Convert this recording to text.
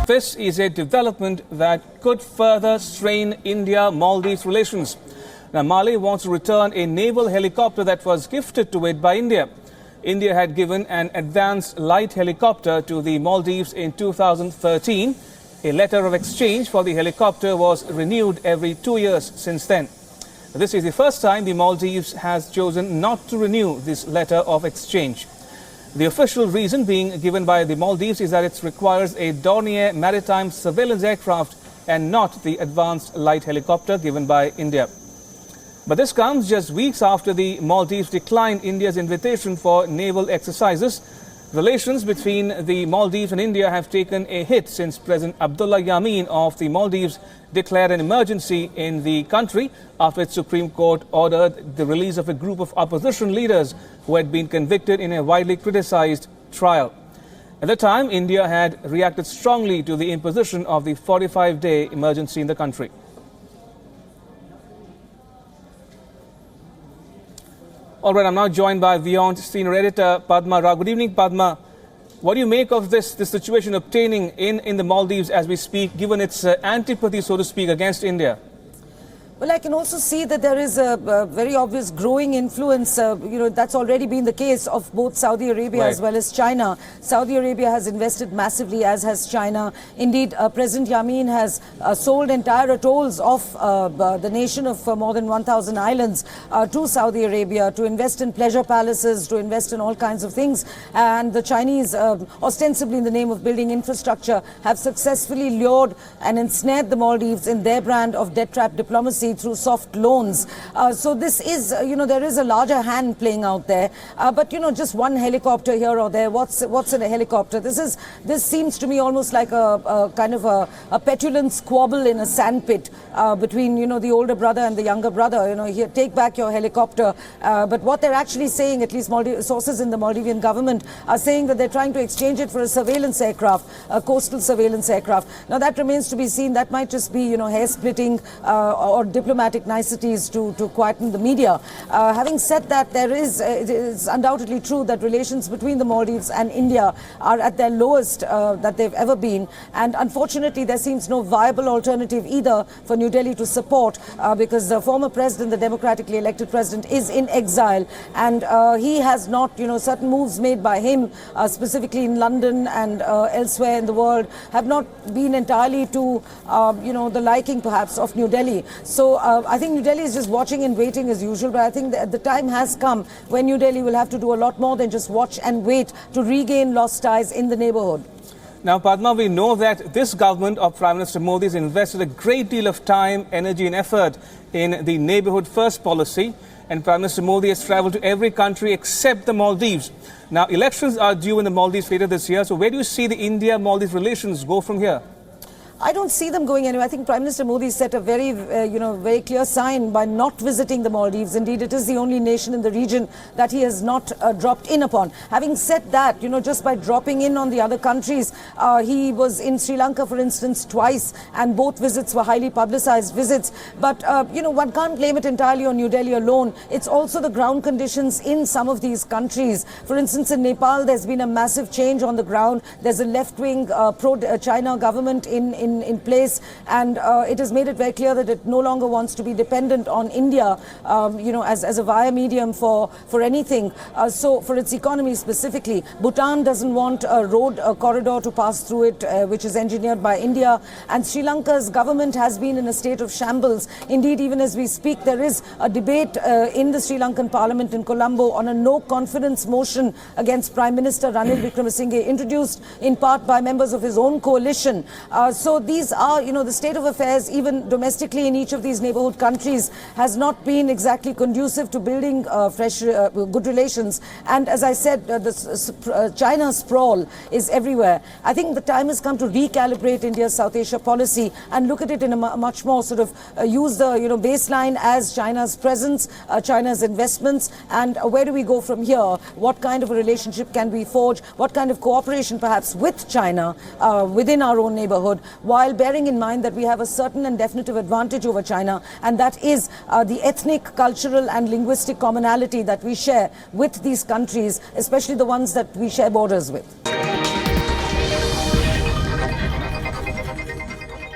This is a development that could further strain India-Maldives relations. Now, Mali wants to return a naval helicopter that was gifted to it by India. India had given an advanced light helicopter to the Maldives in 2013. A letter of exchange for the helicopter was renewed every 2 years since then. This is the first time the Maldives has chosen not to renew this letter of exchange. The official reason being given by the Maldives is that it requires a Dornier maritime surveillance aircraft and not the advanced light helicopter given by India. But this comes just weeks after the Maldives declined India's invitation for naval exercises. Relations between the Maldives and India have taken a hit since President Abdullah Yameen of the Maldives declared an emergency in the country after its Supreme Court ordered the release of a group of opposition leaders who had been convicted in a widely criticized trial. At the time, India had reacted strongly to the imposition of the 45-day emergency in the country. All right, I'm now joined by WION senior editor Padma Rao. Good evening, Padma. What do you make of this situation obtaining in the Maldives as we speak, given its antipathy, so to speak, against India? Well, I can also see that there is a very obvious growing influence, that's already been the case of both Saudi Arabia as well as China. Saudi Arabia has invested massively, as has China. Indeed, President Yameen has sold entire atolls of the nation of more than 1,000 islands to Saudi Arabia to invest in pleasure palaces, to invest in all kinds of things. And the Chinese, ostensibly in the name of building infrastructure, have successfully lured and ensnared the Maldives in their brand of debt trap diplomacy through soft loans. So this is, there is a larger hand playing out there. But, just one helicopter here or there, what's in a helicopter? This seems to me almost like a kind of a petulant squabble in a sandpit between, the older brother and the younger brother. Here, take back your helicopter. But what they're actually saying, at least sources in the Maldivian government, are saying that they're trying to exchange it for a surveillance aircraft, a coastal surveillance aircraft. Now, that remains to be seen. That might just be, hair-splitting or diplomatic niceties to quieten the media. Having said that, it is undoubtedly true that relations between the Maldives and India are at their lowest that they've ever been. And unfortunately, there seems no viable alternative either for New Delhi to support because the former president, the democratically elected president, is in exile. And he has not, certain moves made by him, specifically in London and elsewhere in the world, have not been entirely to, the liking perhaps of New Delhi. So I think New Delhi is just watching and waiting as usual, but I think that the time has come when New Delhi will have to do a lot more than just watch and wait to regain lost ties in the neighborhood. Now, Padma, we know that this government of Prime Minister Modi has invested a great deal of time, energy and effort in the neighborhood first policy, and Prime Minister Modi has traveled to every country except the Maldives. Now, elections are due in the Maldives later this year, so where do you see the India-Maldives relations go from here? I don't see them going anywhere. I think Prime Minister Modi set a very, very clear sign by not visiting the Maldives. Indeed, it is the only nation in the region that he has not dropped in upon. Having said that, just by dropping in on the other countries, he was in Sri Lanka, for instance, twice, and both visits were highly publicized visits. But, one can't blame it entirely on New Delhi alone. It's also the ground conditions in some of these countries. For instance, in Nepal, there's been a massive change on the ground. There's a left-wing pro-China government in place, and it has made it very clear that it no longer wants to be dependent on India, as a via medium for anything. So for its economy specifically, Bhutan doesn't want a road corridor to pass through it, which is engineered by India, and Sri Lanka's government has been in a state of shambles. Indeed, even as we speak, there is a debate in the Sri Lankan parliament in Colombo on a no-confidence motion against Prime Minister Ranil Wickremesinghe, introduced in part by members of his own coalition. So these are, the state of affairs, even domestically in each of these neighborhood countries, has not been exactly conducive to building good relations. And as I said, China's sprawl is everywhere. I think the time has come to recalibrate India's South Asia policy and look at it in a much more sort of use the baseline as China's presence, China's investments, and where do we go from here? What kind of a relationship can we forge? What kind of cooperation perhaps with China within our own neighborhood, while bearing in mind that we have a certain and definitive advantage over China, and that is the ethnic, cultural and linguistic commonality that we share with these countries, especially the ones that we share borders with.